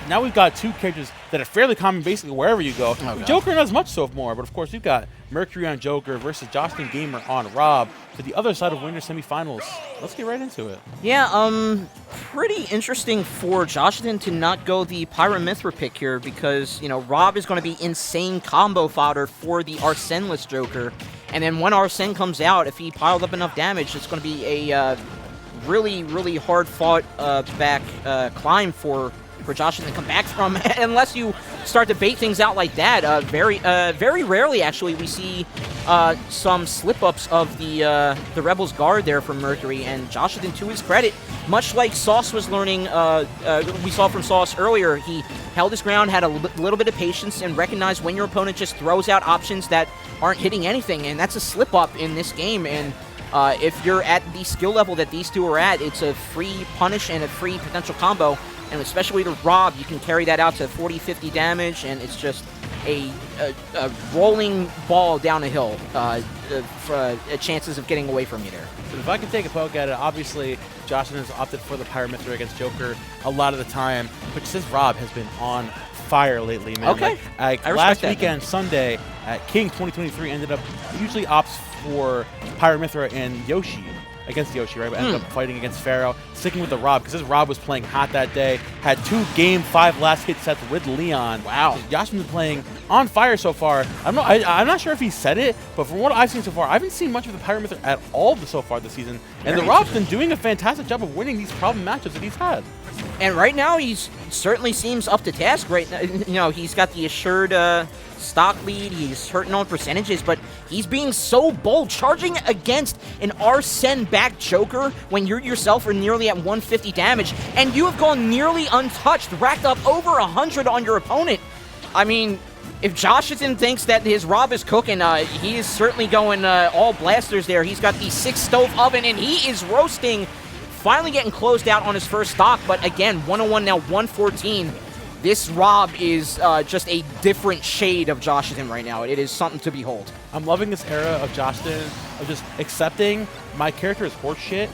now we've got two characters that are fairly common basically wherever you go. Joker not as much so more, but of course we've got Mercury on Joker versus Joshathan Gamer on Rob to the other side of winter semifinals. Let's get right into it. Yeah, pretty interesting for Joshathan to not go the Pyra/Mythra pick here because, you know, Rob is going to be insane combo fodder for the Arseneless Joker. And then when Arsene comes out, if he piled up enough damage, it's going to be a really, really hard-fought back climb for Joshathan to come back from, unless you start to bait things out like that. Very rarely, actually, we see some slip-ups of the Rebels guard there from Mercury, and Joshathan, to his credit, much like Sauce was learning, we saw from Sauce earlier, he held his ground, had a little bit of patience, and recognized when your opponent just throws out options that aren't hitting anything, and that's a slip-up in this game, and if you're at the skill level that these two are at, it's a free punish and a free potential combo. And especially to Rob, you can carry that out to 40, 50 damage, and it's just a rolling ball down a hill for chances of getting away from you there. So if I can take a poke at it, obviously Joshathan has opted for the Pyra/Mythra against Joker a lot of the time, but since Rob has been on fire lately, man. Okay. Like last weekend, Sunday, at King 2023 ended up usually opts for Pyra/Mythra and Yoshi. Against Yoshi, right? But ended up fighting against Pharaoh, sticking with the Rob, because this Rob was playing hot that day, had 2 Game 5 last hit sets with Leon. Wow. Joshathan's been playing on fire so far. I'm not sure if he said it, but from what I've seen so far, I haven't seen much of the Pyra/Mythra at all so far this season. And the Rob's been doing a fantastic job of winning these problem matchups that he's had. And right now, he's certainly seems up to task right now. You know, he's got the assured stock lead. He's hurting on percentages, but he's being so bold, charging against an Arsene-backed Joker when you yourself are nearly at 150 damage, and you have gone nearly untouched, racked up over 100 on your opponent. I mean, if Joshathan thinks that his Rob is cooking, he is certainly going all blasters there. He's got the 6-stove oven, and he is roasting. Finally getting closed out on his first stock, but again, 101 now, 114. This Rob is just a different shade of Joshathan right now. It is something to behold. I'm loving this era of Joshathan, of just accepting my character is horseshit,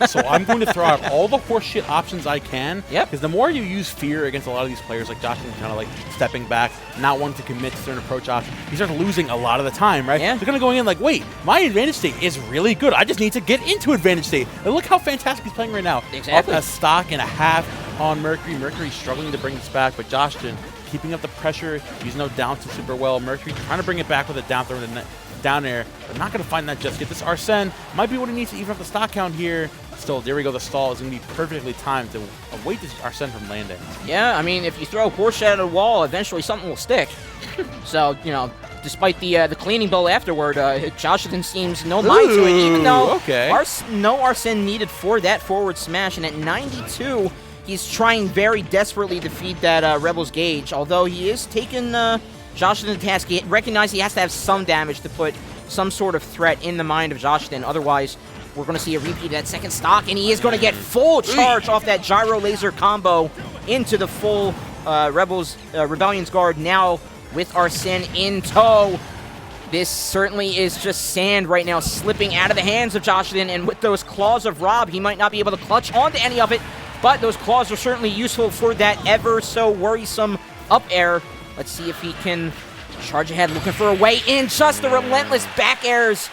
so I'm going to throw out all the horseshit options I can. Yep. Because the more you use fear against a lot of these players, like Joshathan kind of like stepping back, not wanting to commit to certain approach options, you start losing a lot of the time, right? Yeah. They're going to go in like, wait, my advantage state is really good. I just need to get into advantage state. And look how fantastic he's playing right now. Exactly. Up a stock and a half on Mercury. Mercury struggling to bring this back, but Joshathan keeping up the pressure, using no down to super well. Mercury trying to bring it back with a down throw in the down air, but not going to find that just yet. This Arsene might be what he needs to even up the stock count here. Still, there we go. The stall is going to be perfectly timed to await this Arsene from landing. Yeah, I mean, if you throw a horseshit at a wall, eventually something will stick. So, you know, despite the cleaning bill afterward, Joshathan seems no mind to it, even though no Arsene needed for that forward smash, and at 92, he's trying very desperately to feed that Rebels gauge, although he is taking Joshathan to task. He recognizes he has to have some damage to put some sort of threat in the mind of Joshathan. Otherwise, we're going to see a repeat of that second stock, and he is going to get full charge off that gyro laser combo into the full Rebellion's guard now with Arsene in tow. This certainly is just sand right now slipping out of the hands of Joshathan, and with those claws of Rob, he might not be able to clutch onto any of it, but those claws are certainly useful for that ever so worrisome up air. Let's see if he can charge ahead, looking for a way in. Just the relentless back airs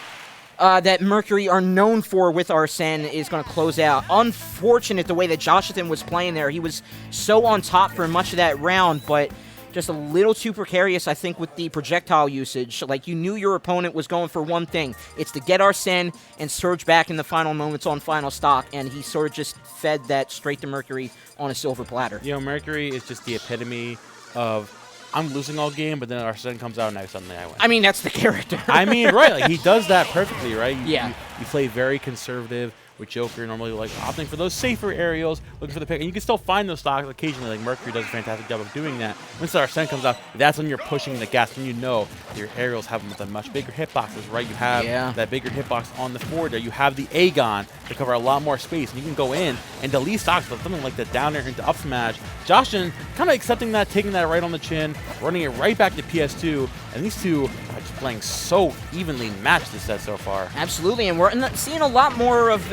that Mercury are known for with Arsene is going to close out. Unfortunate the way that Joshathan was playing there. He was so on top for much of that round, but just a little too precarious, I think, with the projectile usage. Like, you knew your opponent was going for one thing. It's to get Arsene and surge back in the final moments on final stock, and he sort of just fed that straight to Mercury on a silver platter. You know, Mercury is just the epitome of, I'm losing all game, but then Arsene comes out and now suddenly I win. I mean, that's the character. I mean, right, like, he does that perfectly, right? Yeah. You play very conservative with Joker, normally like opting for those safer aerials, looking for the pick, and you can still find those stocks occasionally, like Mercury does a fantastic job of doing that. Once the Arsene comes out, that's when you're pushing the gas, when you know your aerials have them with a much bigger hitboxes, right? You have that bigger hitbox on the forward there. You have the Aegon to cover a lot more space, and you can go in and delete stocks with something like the down air into up smash. Joshathan kind of accepting that, taking that right on the chin, running it right back to PS2, and these two are just playing so evenly matched this set so far. Absolutely, and we're seeing a lot more of,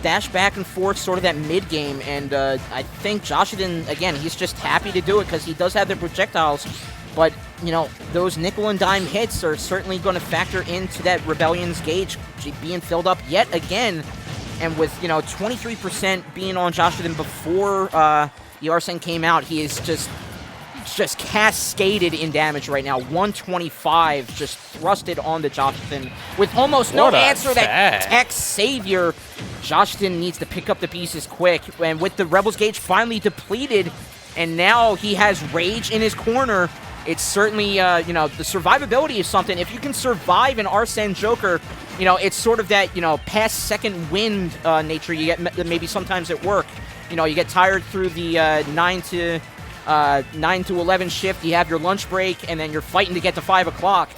dash back and forth, sort of that mid-game, and I think Joshathan, again, he's just happy to do it because he does have the projectiles, but, those nickel and dime hits are certainly going to factor into that Rebellion's gauge being filled up yet again, and with, 23% being on Joshathan before the Arsene came out, he is just cascaded in damage right now. 125 just thrusted onto Joshathan with almost no answer. That tech savior. Joshathan needs to pick up the pieces quick. And with the Rebels gauge finally depleted, and now he has Rage in his corner, it's certainly, the survivability is something. If you can survive an Arsene Joker, it's sort of that, past second wind nature you get maybe sometimes at work. You get tired through the 9 to 11 shift, you have your lunch break, and then you're fighting to get to 5 o'clock.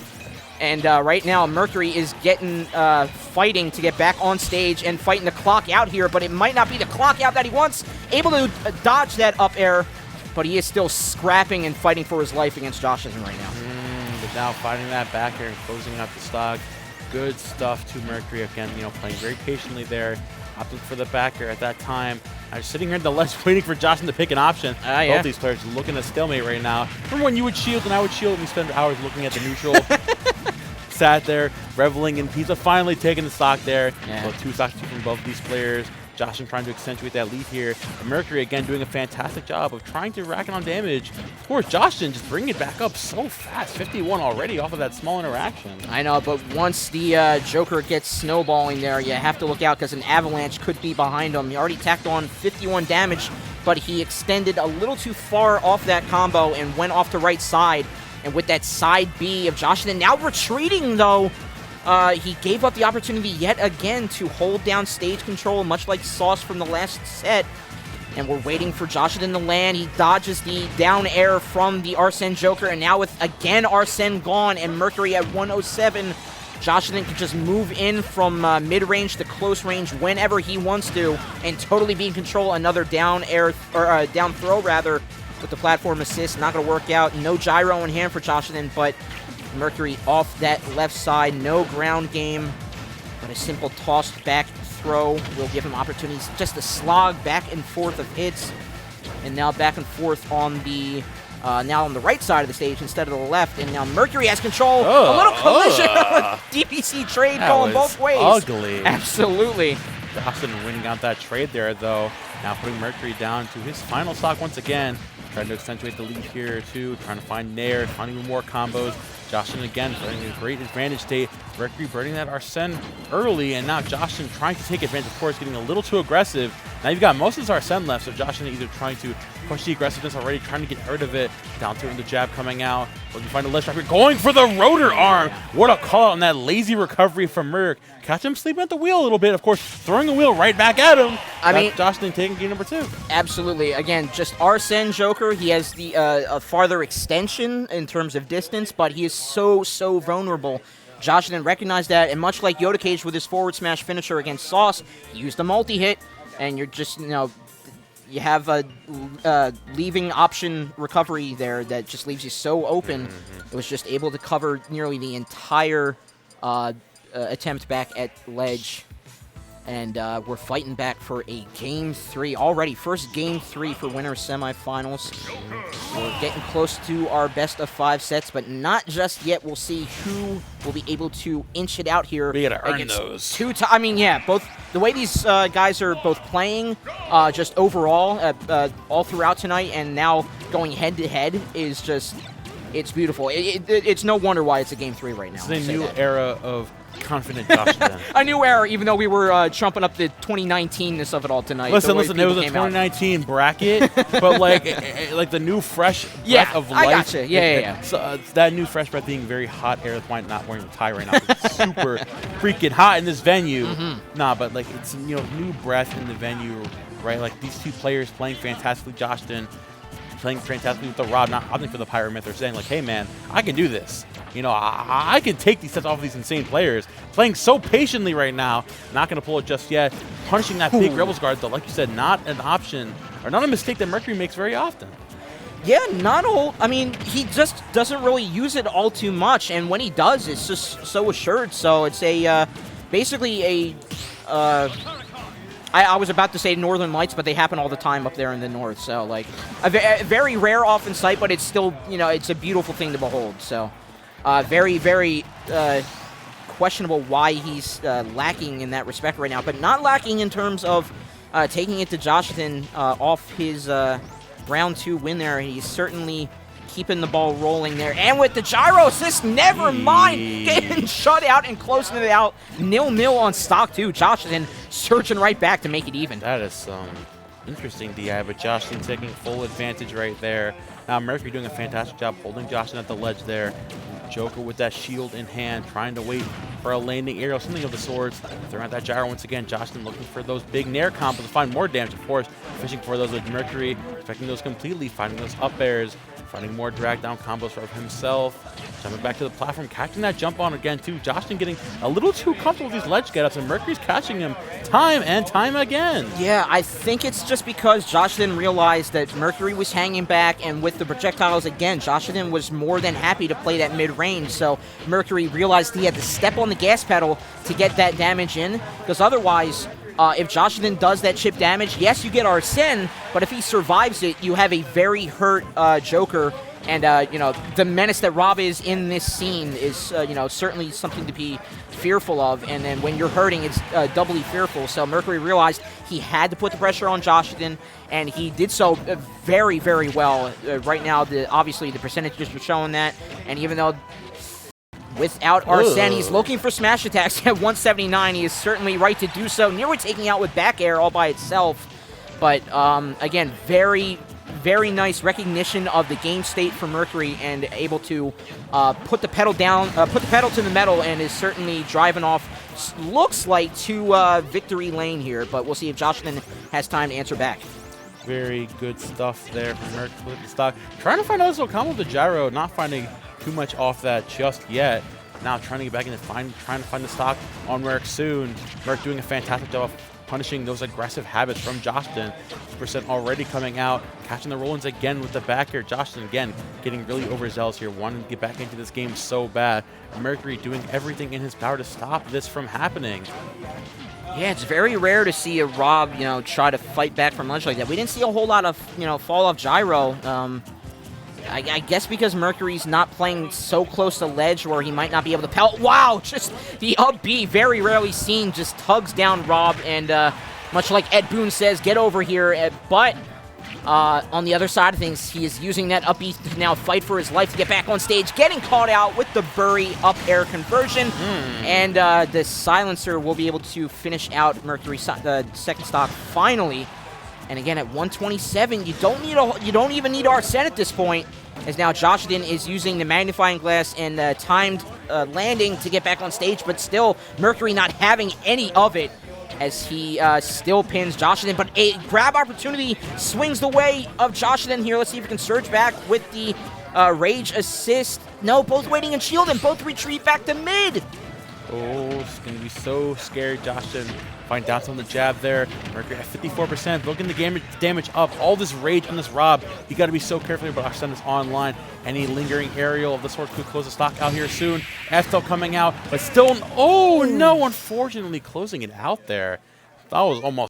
And right now, Mercury is fighting to get back on stage and fighting the clock out here, but it might not be the clock out that he wants. Able to dodge that up air, but he is still scrapping and fighting for his life against Joshathan right now. But now fighting that back air and closing out the stock. Good stuff to Mercury again, playing very patiently there. Opting for the back air at that time. I was sitting here at the ledge waiting for Joshathan to pick an option. Both these players looking at stalemate right now. Remember when you would shield and I would shield and we spent hours looking at the neutral? Sat there, reveling in pizza, finally taking the stock there. So 2 stocks from both these players. Joshathan trying to accentuate that lead here. And Mercury, again, doing a fantastic job of trying to rack it on damage. Of course, Joshathan just bringing it back up so fast. 51 already off of that small interaction. I know, but once the Joker gets snowballing there, you have to look out because an avalanche could be behind him. He already tacked on 51 damage, but he extended a little too far off that combo and went off to right side. And with that side B of Joshathan now retreating, though, he gave up the opportunity yet again to hold down stage control, much like Sauce from the last set. And we're waiting for Joshathan to land. He dodges the down air from the Arsene Joker. And now with, again, Arsene gone and Mercury at 107, Joshathan can just move in from mid-range to close range whenever he wants to and totally be in control. Another down air, or down throw, rather, with the platform assist. Not going to work out. No gyro in hand for Joshathan, but Mercury off that left side. No ground game, but a simple tossed back throw will give him opportunities just to slog back and forth of hits. And now back and forth on the now on the right side of the stage instead of the left. And now Mercury has control. A little collision. DPC trade going both ways. Ugly. Absolutely. Joshathan winning out that trade there, though. Now putting Mercury down to his final stock once again. Trying to accentuate the lead here, too. Trying to find Nair, finding even more combos. Joshathan again putting a great advantage state. Mercury burning that Arsene early, and now Joshathan trying to take advantage. Of course, getting a little too aggressive. Now you've got most of his Arsene left, so Joshathan either trying to push the aggressiveness already, trying to get rid of it. Down to the jab coming out. Looking to find a ledge trap here. Going for the rotor arm. What a call out on that lazy recovery from Merc. Catch him sleeping at the wheel a little bit. Of course, throwing the wheel right back at him. I mean, Joshathan taking game number 2. Absolutely. Again, just Arsene Joker. He has the a farther extension in terms of distance, but he is so vulnerable. Joshathan recognized that, and much like Yoda Cage with his forward smash finisher against Sauce, he used a multi-hit, and you're just, you have a leaving option recovery there that just leaves you so open. It was just able to cover nearly the entire attempt back at ledge. And we're fighting back for a Game 3 already. First Game 3 for winners semifinals. We're getting close to our best of 5 sets, but not just yet. We'll see who will be able to inch it out here. We gotta earn those. Both the way these guys are both playing, just overall, all throughout tonight, and now going head to head is just, it's beautiful. It's no wonder why it's a Game 3 right now. It's a new era of confident Joshathan. A new era, even though we were trumping up the 2019-ness of it all tonight. Listen, it was a 2019 bracket, but like the new fresh breath of life. I gotcha. Yeah. So, that new fresh breath being very hot air. That's why I'm not wearing a tie right now. It's super freaking hot in this venue. Nah, but like it's new breath in the venue, right? Like these two players playing fantastically. Joshathan playing fantastically with the rod, not opting for the Pyramid. They're saying like, hey man, I can do this. I can take these sets off of these insane players. Playing so patiently right now. Not going to pull it just yet. Punishing that big Rebels guard, though, like you said, not an option, or not a mistake that Mercury makes very often. Yeah, not all. I mean, he just doesn't really use it all too much, and when he does, it's just so assured. So it's a basically a. I was about to say Northern Lights, but they happen all the time up there in the north. So like a very rare off in sight, but it's still it's a beautiful thing to behold. So very questionable why he's lacking in that respect right now, but not lacking in terms of taking it to Joshathan off his round 2 win there. He's certainly keeping the ball rolling there. And with the gyro assist, never mind, getting shut out and closing it out. 0-0 on stock 2. Joshathan surging right back to make it even. That is some interesting DI, but Joshathan taking full advantage right there. Now Mercury doing a fantastic job holding Joshathan at the ledge there. Joker with that shield in hand, trying to wait for a landing aerial, something of the sorts. Throwing out that gyro once again. Joshathan looking for those big nair combos to find more damage, of course. Fishing for those with Mercury, expecting those completely, finding those up airs, finding more drag down combos for himself. Jumping back to the platform, catching that jump on again too. Joshathan getting a little too comfortable with these ledge get-ups, and Mercury's catching him time and time again. Yeah, I think it's just because Joshathan realized that Mercury was hanging back, and with the projectiles again, Joshathan was more than happy to play that mid-range, so Mercury realized he had to step on the gas pedal to get that damage in, because otherwise, if Joshathan does that chip damage, yes, you get Arsene, but if he survives it, you have a very hurt Joker. And, the menace that Rob is in this scene is, certainly something to be fearful of. And then when you're hurting, it's doubly fearful. So Mercury realized he had to put the pressure on Joshathan, and he did so very, very well. Right now, obviously, the percentages are showing that. And even though without Arsene, he's looking for smash attacks at 179, he is certainly right to do so. Nearly taking out with back air all by itself. But, again, very nice recognition of the game state for Mercury, and able to put the pedal down, put the pedal to the metal, and is certainly driving off, looks like, to victory lane here. But we'll see if Joshathan has time to answer back. Very good stuff there from Mercury stock. Trying to find out this little combo with the gyro, not finding too much off that just yet. Now trying to get back in and trying to find the stock on Merc soon. Merc doing a fantastic job of punishing those aggressive habits from Joshathan. % already coming out, catching the roll-ins again with the back air. Joshathan again getting really overzealous here, wanting to get back into this game so bad. Mercury doing everything in his power to stop this from happening. Yeah, it's very rare to see a Rob, try to fight back from ledge like that. We didn't see a whole lot of, fall off gyro. I guess because Mercury's not playing so close to ledge where he might not be able to pelt. Wow, just the up B, very rarely seen, just tugs down Rob, and much like Ed Boon says, get over here. But on the other side of things, he is using that up B to now fight for his life to get back on stage, getting caught out with the Brrrr up air conversion, and the silencer will be able to finish out Mercury's second stock finally. And again, at 127, you don't even need Arsene at this point, as now Joshathan is using the magnifying glass and timed landing to get back on stage, but still Mercury not having any of it, as he still pins Joshathan. But a grab opportunity swings the way of Joshathan here. Let's see if he can surge back with the rage assist. No, both waiting and shield, and both retreat back to mid. Oh, it's going to be so scary. Joshathan find down on the jab there. Mercury at 54%, looking the damage up. All this rage on this Rob. You got to be so careful here, but Arsene is online. Any lingering aerial of the sort could close the stock out here soon. F-Tel coming out, but still, oh no, unfortunately closing it out there. That was almost